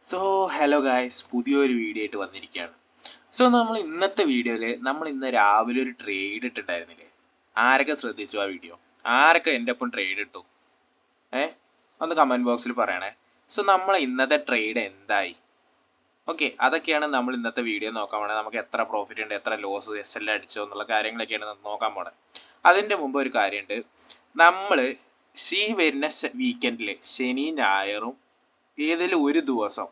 So hello guys, പുതിയൊരു video ആയിട്ട് വന്നിരിക്കുകയാണ്. സോ നമ്മൾ ഇന്നത്തെ വീഡിയോയിൽ നമ്മൾ ഇന്ന് രാവിലെ ഒരു ട്രേഡ് ഇട്ടിട്ടുണ്ടായിരുന്നില്ലേ? ആരൊക്കെ ശ്രദ്ധിച്ചു ആ വീഡിയോ? ആരൊക്കെ എൻ്റെ ഒപ്പം ട്രേഡ് ഇട്ടു? ഏ ഒന്ന് കമൻറ്റ് ബോക്സിൽ പറയണേ. സോ നമ്മളെ ഇന്നത്തെ ട്രേഡ് എന്തായി? ഓക്കെ, അതൊക്കെയാണ് നമ്മൾ ഇന്നത്തെ വീഡിയോ നോക്കാൻ പോണത്. നമുക്ക് എത്ര പ്രോഫിറ്റ് ഉണ്ട്, എത്ര ലോസ്, SL അടിച്ചോ എന്നുള്ള കാര്യങ്ങളൊക്കെയാണ് നോക്കാൻ പോണത്. അതിൻ്റെ മുമ്പ് ഒരു കാര്യമുണ്ട്. നമ്മൾ ഈ വരുന്ന വീക്കെൻഡിൽ ശനി ഞായറും ഏതെങ്കിലും ഒരു ദിവസം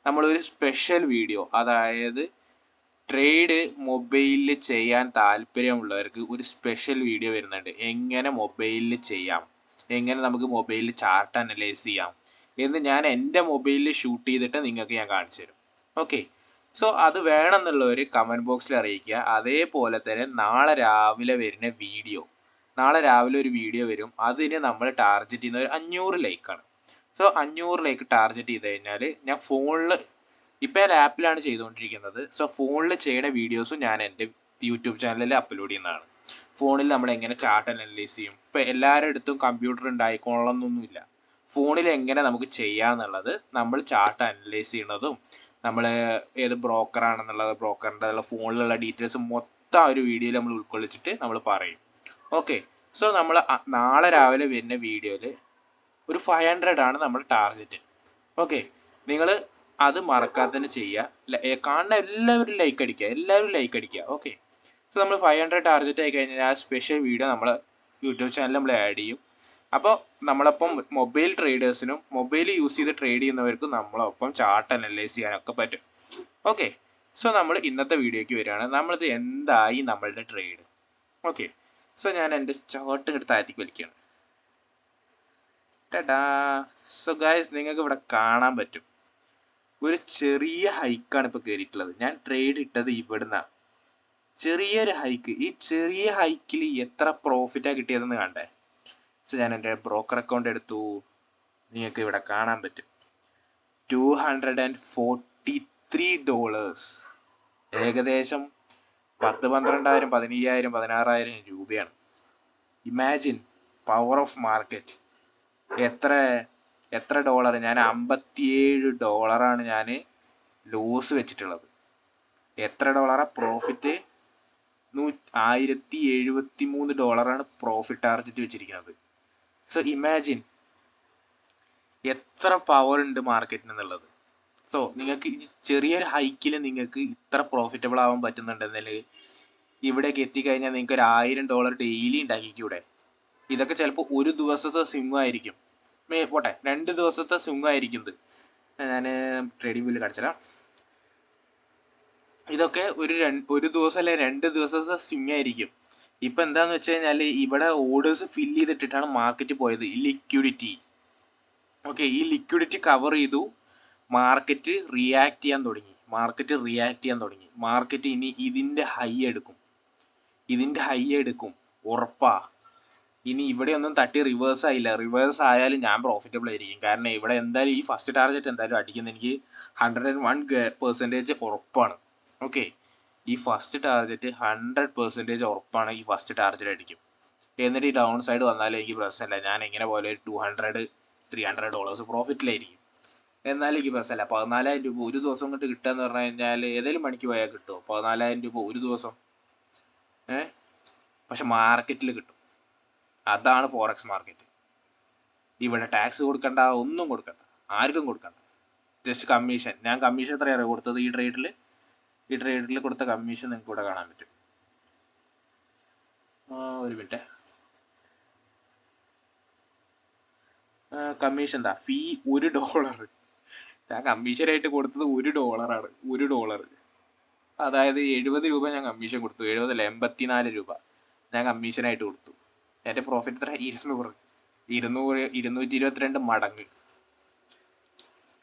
നമ്മളൊരു സ്പെഷ്യൽ വീഡിയോ, അതായത് ട്രേഡ് മൊബൈലിൽ ചെയ്യാൻ താല്പര്യമുള്ളവർക്ക് ഒരു സ്പെഷ്യൽ വീഡിയോ വരുന്നുണ്ട്. എങ്ങനെ മൊബൈലിൽ ചെയ്യാം, എങ്ങനെ നമുക്ക് മൊബൈലിൽ ചാർട്ട് അനലൈസ് ചെയ്യാം എന്ന് ഞാൻ എൻ്റെ മൊബൈലിൽ ഷൂട്ട് ചെയ്തിട്ട് നിങ്ങൾക്ക് ഞാൻ കാണിച്ചു തരും. ഓക്കെ, സോ അത് വേണമെന്നുള്ളവർ കമൻറ്റ് ബോക്സിൽ അറിയിക്കുക. അതേപോലെ തന്നെ നാളെ രാവിലെ വരുന്ന വീഡിയോ, നാളെ രാവിലെ ഒരു വീഡിയോ വരും. അതിന് നമ്മൾ ടാർഗറ്റ് ചെയ്യുന്നത് 500 ലൈക്കാണ്. സോ 500 ലൈക്ക് ടാർഗറ്റ് ചെയ്ത് കഴിഞ്ഞാൽ ഞാൻ ഫോണിൽ, ഇപ്പോൾ ഞാൻ ആപ്പിലാണ് ചെയ്തുകൊണ്ടിരിക്കുന്നത്. സോ ഫോണിൽ ചെയ്യുന്ന വീഡിയോസും ഞാൻ എൻ്റെ യൂട്യൂബ് ചാനലിൽ അപ്ലോഡ് ചെയ്യുന്നതാണ്. ഫോണിൽ നമ്മൾ എങ്ങനെ ചാർട്ട് അനലൈസ് ചെയ്യും, ഇപ്പോൾ എല്ലാവരുടെ അടുത്തും കമ്പ്യൂട്ടർ ഉണ്ടായിക്കൊള്ളണമെന്നൊന്നുമില്ല. ഫോണിൽ എങ്ങനെ നമുക്ക് ചെയ്യാമെന്നുള്ളത്, നമ്മൾ ചാർട്ട് അനലൈസ് ചെയ്യുന്നതും നമ്മൾ ഏത് ബ്രോക്കറാണെന്നുള്ളത്, ബ്രോക്കറിൻ്റെ ഫോണിലുള്ള ഡീറ്റെയിൽസ് മൊത്തം ഒരു വീഡിയോയിൽ നമ്മൾ ഉൾക്കൊള്ളിച്ചിട്ട് നമ്മൾ പറയും. ഓക്കെ, സോ നമ്മൾ നാളെ രാവിലെ വരുന്ന വീഡിയോയിൽ ഒരു 500 ആണ് നമ്മൾ ടാർഗറ്റ്. ഓക്കെ, നിങ്ങൾ അത് മറക്കാതെ തന്നെ ചെയ്യുക. കാണുന്ന എല്ലാവരും ലൈക്ക് അടിക്കുക. ഓക്കെ, സോ നമ്മൾ 500 ടാർഗറ്റ് ആയി കഴിഞ്ഞാൽ ആ സ്പെഷ്യൽ വീഡിയോ നമ്മൾ യൂട്യൂബ് ചാനലിൽ നമ്മൾ ആഡ് ചെയ്യും. അപ്പോൾ നമ്മളൊപ്പം മൊബൈൽ ട്രേഡേഴ്സിനും മൊബൈൽ യൂസ് ചെയ്ത് ട്രേഡ് ചെയ്യുന്നവർക്കും നമ്മളൊപ്പം ചാർട്ട് അനലൈസ് ചെയ്യാനൊക്കെ പറ്റും. ഓക്കെ, സോ നമ്മൾ ഇന്നത്തെ വീഡിയോയ്ക്ക് വരികയാണ്. നമ്മളിത് എന്തായി നമ്മളുടെ ട്രേഡ്. ഓക്കെ, സോ ഞാൻ എൻ്റെ ചാർട്ട് എടുത്ത് താഴത്തേക്ക് വലിക്കുകയാണ്. ടാ. സോ ഗായ്സ്, നിങ്ങൾക്ക് ഇവിടെ കാണാൻ പറ്റും ഒരു ചെറിയ ഹൈക്കാണ് ഇപ്പോൾ കയറിയിട്ടുള്ളത്. ഞാൻ ട്രേഡ് ഇട്ടത് ഇവിടുന്നാണ്. ചെറിയൊരു ഹൈക്ക്. ഈ ചെറിയ ഹൈക്കിൽ എത്ര പ്രോഫിറ്റാണ് കിട്ടിയതെന്ന് കണ്ടേ. സോ ഞാൻ എൻ്റെ ബ്രോക്കർ അക്കൗണ്ട് എടുത്തു. നിങ്ങൾക്ക് ഇവിടെ കാണാൻ പറ്റും $243. ഏകദേശം 12,000, 15,000, 16,000 രൂപയാണ്. Imagine power of market. എത്ര ഡോളർ? ഞാൻ $57 ഞാൻ ലോസ് വെച്ചിട്ടുള്ളത്. എത്ര ഡോളറാണ് പ്രോഫിറ്റ്? $1,073 പ്രോഫിറ്റ് ടാർഗറ്റ് വെച്ചിരിക്കുന്നത്. സോ ഇമാജിൻ എത്ര പവർ ഉണ്ട് മാർക്കറ്റിന് എന്നുള്ളത്. സോ നിങ്ങൾക്ക് ചെറിയൊരു ഹൈക്കിൽ നിങ്ങൾക്ക് ഇത്ര പ്രോഫിറ്റബിൾ ആവാൻ പറ്റുന്നുണ്ടെങ്കിൽ ഇവിടേക്ക് എത്തിക്കഴിഞ്ഞാൽ നിങ്ങൾക്ക് $1,000 ഡെയിലി ഉണ്ടാക്കിക്കൂടെ? ഇതൊക്കെ ചിലപ്പോൾ ഒരു ദിവസത്തെ സ്വിംഗ് ആയിരിക്കും. പോട്ടെ, 2 ദിവസത്തെ സ്വിംഗ് ആയിരിക്കുന്നത്. ഞാൻ ട്രേഡിംഗ് ബില്ല് കാണിച്ചുതരാം. ഇതൊക്കെ ഒരു ദിവസം അല്ലെ 2 ദിവസത്തെ സ്വിംഗ് ആയിരിക്കും. ഇപ്പം എന്താണെന്ന് വെച്ച് കഴിഞ്ഞാൽ ഇവിടെ ഓർഡേഴ്സ് ഫില്ല് ചെയ്തിട്ടിട്ടാണ് മാർക്കറ്റ് പോയത്. ഈ ലിക്വിഡിറ്റി, ഓക്കെ, ഈ ലിക്വിഡിറ്റി കവർ ചെയ്തു. മാർക്കറ്റ് റിയാക്ട് ചെയ്യാൻ തുടങ്ങി. മാർക്കറ്റ് ഇനി ഇതിൻ്റെ ഹൈ എടുക്കും. ഉറപ്പാ. ഇനി ഇവിടെ ഒന്നും തട്ടി റിവേഴ്സ് ആയില്ല. റിവേഴ്സ് ആയാലും ഞാൻ പ്രോഫിറ്റബിൾ ആയിരിക്കും. കാരണം ഇവിടെ എന്തായാലും ഈ ഫസ്റ്റ് ടാർഗറ്റ് എന്തായാലും അടിക്കുന്ന എനിക്ക് 101% ഉറപ്പാണ്. ഓക്കെ, ഈ ഫസ്റ്റ് ടാർഗറ്റ് 100% ഉറപ്പാണ്. ഈ ഫസ്റ്റ് ടാർഗറ്റ് അടിക്കും. എന്നിട്ട് ഈ ഡൗൺ സൈഡ് വന്നാലും എനിക്ക് പ്രശ്നമില്ല. ഞാൻ എങ്ങനെ പോലെ ഒരു $200-300 പ്രോഫിറ്റിലായിരിക്കും. എന്നാലും എനിക്ക് പ്രശ്നമില്ല. 14,000 രൂപ ഒരു ദിവസം കൊണ്ട് കിട്ടുക എന്ന് പറഞ്ഞു കഴിഞ്ഞാൽ ഏതെങ്കിലും പണിക്ക് പോയാൽ കിട്ടുമോ 14,000 രൂപ ഒരു ദിവസം? പക്ഷെ മാർക്കറ്റിൽ കിട്ടും. അതാണ് ഫോറക്സ് മാർക്കറ്റ്. ഇവിടെ ടാക്സ് കൊടുക്കണ്ട, ഒന്നും കൊടുക്കണ്ട, ആർക്കും കൊടുക്കണ്ട. Just commission. ഞാൻ കമ്മീഷൻ എത്രയാണ് കൊടുത്തത് ഈ ട്രേഡിൽ കൊടുത്ത കമ്മീഷൻ നിങ്ങൾക്ക് ഇവിടെ കാണാൻ പറ്റും. ഒരു മിനിറ്റ്. കമ്മീഷൻ എന്താ? ഫീ $1. ഞാൻ കമ്മീഷനായിട്ട് കൊടുത്തത് $1. $1. അതായത് 70 രൂപ ഞാൻ കമ്മീഷൻ കൊടുത്തു. 70 അല്ല, 84 രൂപ ഞാൻ കമ്മീഷനായിട്ട് കൊടുത്തു. എൻ്റെ പ്രോഫിറ്റ് എത്ര? 222 മടങ്ങ്.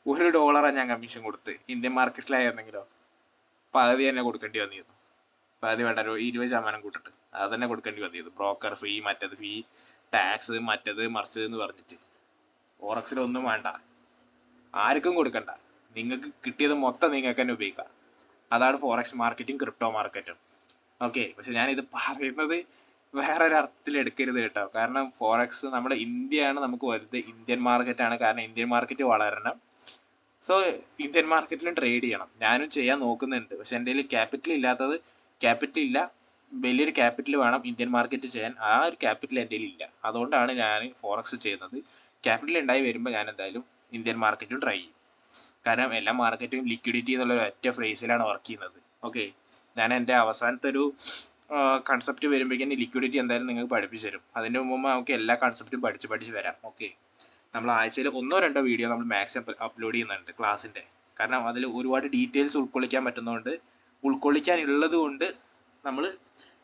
$1 ഞാൻ കമ്മീഷൻ കൊടുത്ത്. ഇന്ത്യൻ മാർക്കറ്റിലായിരുന്നെങ്കിലോ പകുതി തന്നെ കൊടുക്കേണ്ടി വന്നിരുന്നു. പകുതി വേണ്ട, 20% കൂട്ടിട്ട് അത് തന്നെ കൊടുക്കേണ്ടി വന്നിരുന്നു. ബ്രോക്കർ ഫീ, മറ്റത് ഫീ, ടാക്സ്, മറ്റത് മറിച്ചത് എന്ന് പറഞ്ഞിട്ട്. ഫോറക്സിലൊന്നും വേണ്ട, ആർക്കും കൊടുക്കണ്ട. നിങ്ങൾക്ക് കിട്ടിയത് മൊത്തം നിങ്ങൾക്ക് തന്നെ ഉപയോഗിക്കാം. അതാണ് ഫോറക്സ് മാർക്കറ്റും ക്രിപ്റ്റോ മാർക്കറ്റും. ഓക്കെ, പക്ഷെ ഞാനിത് പറയുന്നത് വേറൊരു അർത്ഥത്തിൽ എടുക്കരുത് കേട്ടോ. കാരണം ഫോറക്സ് നമ്മുടെ ഇന്ത്യയാണ് നമുക്ക് വലുത്. ഇന്ത്യൻ മാർക്കറ്റാണ്. കാരണം ഇന്ത്യൻ മാർക്കറ്റ് വളരണം. സോ ഇന്ത്യൻ മാർക്കറ്റിലും ട്രേഡ് ചെയ്യണം. ഞാനും ചെയ്യാൻ നോക്കുന്നുണ്ട്. പക്ഷെ എൻ്റെ കയ്യിൽ ക്യാപിറ്റൽ ഇല്ല. വലിയൊരു ക്യാപിറ്റൽ വേണം ഇന്ത്യൻ മാർക്കറ്റ് ചെയ്യാൻ. ആ ഒരു ക്യാപിറ്റൽ എൻ്റെ കയ്യിൽ ഇല്ല. അതുകൊണ്ടാണ് ഞാൻ ഫോറക്സ് ചെയ്യുന്നത്. ക്യാപിറ്റൽ ഉണ്ടായി വരുമ്പോൾ ഞാൻ എന്തായാലും ഇന്ത്യൻ മാർക്കറ്റും ട്രൈ ചെയ്യും. കാരണം എല്ലാ മാർക്കറ്റും ലിക്വിഡിറ്റി എന്നുള്ള ഒറ്റ ഫ്രേസിലാണ് വർക്ക് ചെയ്യുന്നത്. ഓക്കെ, ഞാൻ എൻ്റെ അവസാനത്തെ ഒരു കൺസെപ്റ്റ് വരുമ്പോഴേക്കും ലിക്വിഡിറ്റി എന്തായാലും നിങ്ങൾക്ക് പഠിപ്പിച്ചു തരും. അതിൻ്റെ മുമ്പ് നമുക്ക് എല്ലാ കൺസെപ്റ്റും പഠിച്ച് വരാം. ഓക്കെ, നമ്മൾ ആഴ്ചയിൽ 1-2 വീഡിയോ നമ്മൾ മാക്സിമം അപ്ലോഡ് ചെയ്യുന്നുണ്ട് ക്ലാസ്സിൻ്റെ. കാരണം അതിൽ ഒരുപാട് ഡീറ്റെയിൽസ് ഉൾക്കൊള്ളിക്കാനുള്ളത് കൊണ്ട് നമ്മൾ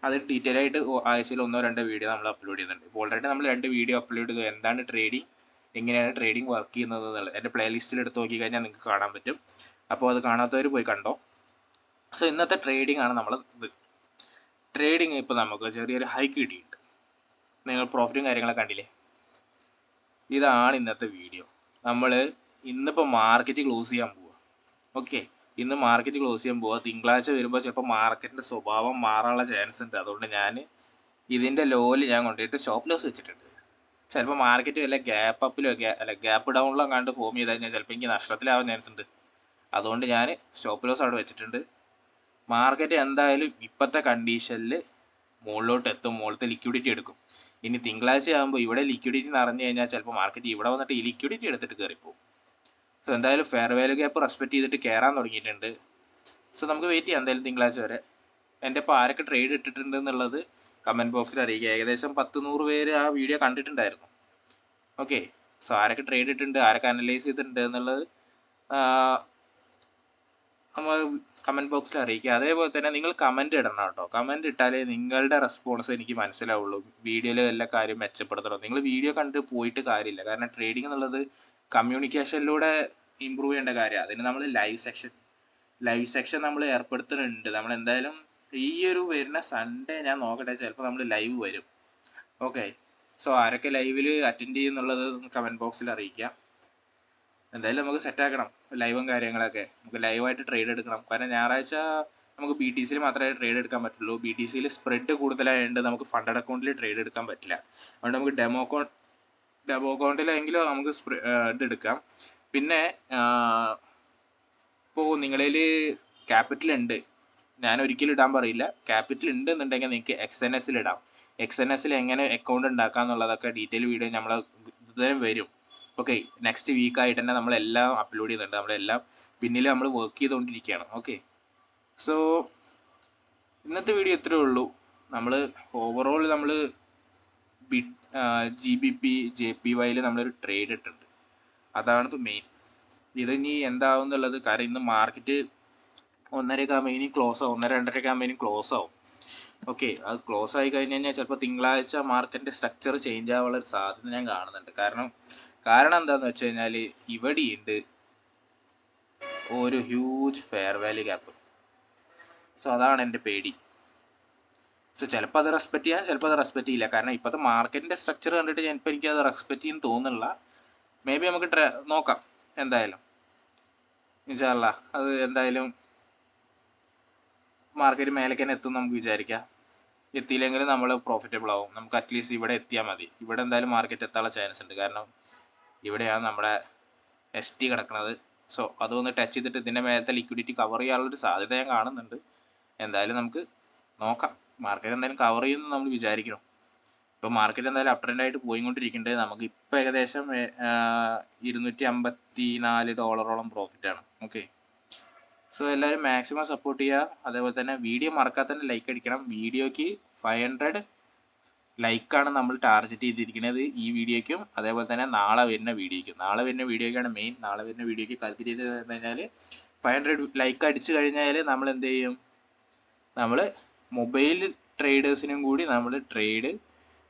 അത് ഡീറ്റെയിൽ ആയിട്ട് ആഴ്ചയിൽ 1-2 വീഡിയോ നമ്മൾ അപ്ലോഡ് ചെയ്യുന്നുണ്ട്. ഇപ്പോൾ ഓൾറെഡി നമ്മൾ 2 വീഡിയോ അപ്ലോഡ് ചെയ്തു. എന്താണ് ട്രേഡിങ്, എങ്ങനെയാണ് ട്രേഡിംഗ് വർക്ക് ചെയ്യുന്നത് എന്നുള്ളത് എൻ്റെ പ്ലേലിസ്റ്റിൽ എടുത്ത് നോക്കിക്കഴിഞ്ഞാൽ നിങ്ങൾക്ക് കാണാൻ പറ്റും. അപ്പോൾ അത് കാണാത്തവർ പോയി കണ്ടോ. സോ ഇന്നത്തെ ട്രേഡിംഗ് ആണ് നമ്മൾ ട്രേഡിങ്. ഇപ്പോൾ നമുക്ക് ചെറിയൊരു ഹൈക്ക് കിട്ടിയിട്ടുണ്ട്. നിങ്ങൾ പ്രോഫിറ്റും കാര്യങ്ങളൊക്കെ കണ്ടില്ലേ. ഇതാണ് ഇന്നത്തെ വീഡിയോ. നമ്മൾ ഇന്നിപ്പോൾ മാർക്കറ്റ് ക്ലോസ് ചെയ്യാൻ പോവുക. ഓക്കെ, ഇന്ന് മാർക്കറ്റ് ക്ലോസ് ചെയ്യാൻ പോവുക. തിങ്കളാഴ്ച വരുമ്പോൾ ചിലപ്പോൾ മാർക്കറ്റിൻ്റെ സ്വഭാവം മാറാനുള്ള ചാൻസ് ഉണ്ട്. അതുകൊണ്ട് ഞാൻ ഇതിൻ്റെ ലോയിൽ ഞാൻ കൊണ്ടുപോയിട്ട് സ്റ്റോപ്പ് ലോസ് വെച്ചിട്ടുണ്ട്. ചിലപ്പോൾ മാർക്കറ്റ് വല്ല ഗ്യാപ്പ് അപ്പിലോ ഗ്യാപ്പ് ഡൗണിലോ കണ്ട് ഫോം ചെയ്ത് കഴിഞ്ഞാൽ ചിലപ്പോൾ എനിക്ക് നഷ്ടത്തിലാവാൻ ചാൻസ് ഉണ്ട്. അതുകൊണ്ട് ഞാൻ സ്റ്റോപ്പ് ലോസ് അവിടെ വെച്ചിട്ടുണ്ട്. മാർക്കറ്റ് എന്തായാലും ഇപ്പോഴത്തെ കണ്ടീഷനിൽ മുകളിലോട്ട് എത്തും, മുകളിലത്തെ ലിക്വിഡിറ്റി എടുക്കും. ഇനി തിങ്കളാഴ്ച ആകുമ്പോൾ ഇവിടെ ലിക്വിഡിറ്റി നിറഞ്ഞു കഴിഞ്ഞാൽ ചിലപ്പോൾ മാർക്കറ്റ് ഇവിടെ വന്നിട്ട് ഈ ലിക്വിഡിറ്റി എടുത്തിട്ട് കയറിപ്പോവും. സോ എന്തായാലും ഫെയർ വാല്യൂ ഗ്യാപ്പ് റെസ്പെക്ട് ചെയ്തിട്ട് കയറാൻ തുടങ്ങിയിട്ടുണ്ട്. സോ നമുക്ക് വെയിറ്റ് ചെയ്യാം എന്തായാലും തിങ്കളാഴ്ച വരെ. എൻ്റെ ഇപ്പോൾ ആരൊക്കെ ട്രേഡ് ഇട്ടിട്ടുണ്ട് എന്നുള്ളത് കമൻറ്റ് ബോക്സിൽ അറിയിക്കുക. ഏകദേശം 10-100 പേര് ആ വീഡിയോ കണ്ടിട്ടുണ്ടായിരുന്നു. ഓക്കെ, സോ ആരൊക്കെ ട്രേഡ് ഇട്ടിട്ടുണ്ട്, ആരൊക്കെ അനലൈസ് ചെയ്തിട്ടുണ്ട് എന്നുള്ളത് നമ്മൾ കമൻറ്റ് ബോക്സിൽ അറിയിക്കുക. അതേപോലെ തന്നെ നിങ്ങൾ കമൻറ്റ് ഇടണം കേട്ടോ. കമൻറ്റ് ഇട്ടാലേ നിങ്ങളുടെ റെസ്പോൺസ് എനിക്ക് മനസ്സിലാവുള്ളൂ. വീഡിയോയിൽ എല്ലാ കാര്യം മെച്ചപ്പെടുത്തണം. നിങ്ങൾ വീഡിയോ കണ്ടിട്ട് പോയിട്ട് കാര്യമില്ല. കാരണം ട്രേഡിംഗ് എന്നുള്ളത് കമ്മ്യൂണിക്കേഷനിലൂടെ ഇമ്പ്രൂവ് ചെയ്യേണ്ട കാര്യമാണ്. അതിന് നമ്മൾ ലൈവ് സെക്ഷൻ നമ്മൾ ഏർപ്പെടുത്തുന്നുണ്ട്. നമ്മൾ എന്തായാലും ഈ ഒരു വരുന്ന സൺഡേ ഞാൻ നോക്കട്ടെ, ചിലപ്പോൾ നമ്മൾ ലൈവ് വരും. ഓക്കെ, സോ ആരൊക്കെ ലൈവിൽ അറ്റൻഡ് ചെയ്യുന്നുള്ളത് കമൻറ്റ് ബോക്സിൽ അറിയിക്കുക. എന്തായാലും നമുക്ക് സെറ്റാക്കണം ലൈവും കാര്യങ്ങളൊക്കെ. നമുക്ക് ലൈവായിട്ട് ട്രേഡ് എടുക്കണം. കാരണം ഞായറാഴ്ച നമുക്ക് BTCയിൽ മാത്രമേ ട്രേഡ് എടുക്കാൻ പറ്റുള്ളൂ. BTCയിൽ സ്പ്രെഡ് കൂടുതലായതുകൊണ്ട് നമുക്ക് ഫണ്ടഡ് അക്കൗണ്ടിൽ ട്രേഡ് എടുക്കാൻ പറ്റില്ല. അതുകൊണ്ട് നമുക്ക് ഡെമോ അക്കൗണ്ടിലെങ്കിലും നമുക്ക് ഇതെടുക്കാം. പിന്നെ ഇപ്പോൾ നിങ്ങളിൽ ക്യാപിറ്റൽ ഉണ്ട്, ഞാൻ ഒരിക്കലും ഇടാൻ പറയില്ല. ക്യാപിറ്റൽ ഉണ്ട് എന്നുണ്ടെങ്കിൽ നിങ്ങൾക്ക് XNSൽ ഇടാം. XNSൽ എങ്ങനെ അക്കൗണ്ട് ഉണ്ടാക്കാം എന്നുള്ളതൊക്കെ ഡീറ്റെയിൽ വീഡിയോ നമ്മൾ ഇതുവരെ വരും. ഓക്കെ, നെക്സ്റ്റ് വീക്കായിട്ട് തന്നെ നമ്മളെല്ലാം അപ്ലോഡ് ചെയ്യുന്നുണ്ട്. നമ്മളെല്ലാം പിന്നിൽ നമ്മൾ വർക്ക് ചെയ്തുകൊണ്ടിരിക്കുകയാണ്. ഓക്കെ, സോ ഇന്നത്തെ വീഡിയോ ഇത്രയേ ഉള്ളൂ. നമ്മൾ ഓവറോൾ നമ്മൾ GBP JPYയിൽ നമ്മളൊരു ട്രേഡ് ഇട്ടിട്ടുണ്ട്. അതാണ് ഇപ്പോൾ മെയിൻ. ഇത് ഇനി എന്താവും എന്നുള്ളത്. കാരണം ഇന്ന് മാർക്കറ്റ് 1:30 ആകുമ്പോൾ ക്ലോസ് ആവും, 1:30-2:30 ആകുമ്പോൾ ക്ലോസ് ആവും. ഓക്കെ, അത് ക്ലോസ് ആയി കഴിഞ്ഞ് കഴിഞ്ഞാൽ ചിലപ്പോൾ തിങ്കളാഴ്ച മാർക്കറ്റിൻ്റെ സ്ട്രക്ചർ ചേഞ്ച് ആവാനുള്ള ഒരു സാധ്യത ഞാൻ കാണുന്നുണ്ട്. കാരണം എന്താണെന്ന് വെച്ച് കഴിഞ്ഞാൽ ഇവിടെയുണ്ട് ഒരു huge fair value gap. So അതാണ് എൻ്റെ പേടി. സോ ചിലപ്പോൾ അത് റെസ്പെക്റ്റ് ചെയ്യാൻ, ചിലപ്പോൾ അത് റെസ്പെക്റ്റ് ചെയ്യില്ല. കാരണം ഇപ്പോഴത്തെ മാർക്കറ്റിൻ്റെ സ്ട്രക്ചർ കണ്ടിട്ട് എനിക്കത് റെസ്പെക്റ്റ് ചെയ്യുന്നു തോന്നുന്നില്ല. മേ ബി നമുക്ക് നോക്കാം. എന്തായാലും ഇൻഷാ അല്ലാഹ് അത് എന്തായാലും മാർക്കറ്റ് മേലേക്ക് തന്നെ എത്തും നമുക്ക് വിചാരിക്കാം. എത്തിയില്ലെങ്കിലും നമ്മൾ പ്രോഫിറ്റബിൾ ആവും. നമുക്ക് അറ്റ്ലീസ്റ്റ് ഇവിടെ എത്തിയാൽ മതി. ഇവിടെ എന്തായാലും മാർക്കറ്റ് എത്താനുള്ള ചാൻസ് ഉണ്ട്. കാരണം ഇവിടെയാണ് നമ്മുടെ ST കിടക്കുന്നത്. സോ അതൊന്ന് ടച്ച് ചെയ്തിട്ട് ഇതിൻ്റെ മേലത്തെ ലിക്വിഡിറ്റി കവർ ചെയ്യാനുള്ളൊരു സാധ്യത ഞാൻ കാണുന്നുണ്ട്. എന്തായാലും നമുക്ക് നോക്കാം. മാർക്കറ്റ് എന്തായാലും കവർ ചെയ്യുമെന്ന് നമ്മൾ വിചാരിക്കണം. ഇപ്പോൾ മാർക്കറ്റ് എന്തായാലും അപ് ട്രെൻഡായിട്ട് പോയിക്കൊണ്ടിരിക്കുന്നുണ്ട്. നമുക്ക് ഇപ്പോൾ ഏകദേശം $254 പ്രോഫിറ്റാണ്. ഓക്കെ, സോ എല്ലാവരും മാക്സിമം സപ്പോർട്ട് ചെയ്യുക. അതേപോലെ തന്നെ വീഡിയോ മറക്കാതെ തന്നെ ലൈക്ക് അടിക്കണം. വീഡിയോയ്ക്ക് 500 ലൈക്കാണ് നമ്മൾ ടാർഗറ്റ് ചെയ്തിരിക്കുന്നത് ഈ വീഡിയോയ്ക്കും. അതേപോലെ തന്നെ നാളെ വരുന്ന വീഡിയോയ്ക്കാണ് മെയിൻ. നാളെ വരുന്ന വീഡിയോയ്ക്ക് കാൽക്കുലേറ്റ് ചെയ്ത് കഴിഞ്ഞാൽ 500 ലൈക്ക് അടിച്ചു കഴിഞ്ഞാൽ നമ്മൾ എന്ത് ചെയ്യും, നമ്മൾ മൊബൈൽ ട്രേഡേഴ്സിനും കൂടി നമ്മൾ ട്രേഡ്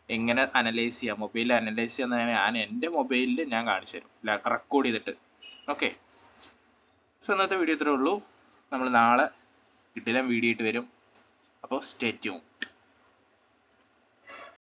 എങ്ങനെ അനലൈസ് ചെയ്യാം, മൊബൈലിൽ അനലൈസ് ചെയ്യുന്ന ഞാൻ എൻ്റെ മൊബൈലിൽ ഞാൻ കാണിച്ചു തരും റെക്കോർഡ് ചെയ്തിട്ട്. ഓക്കെ, സോ ഇന്നത്തെ വീഡിയോ ഇത്രേ ഉള്ളൂ. നമ്മൾ നാളെ കിട്ടില്ല വീഡിയോ ഇട്ട് വരും. അപ്പോൾ സ്റ്റേ ട്യൂൺ.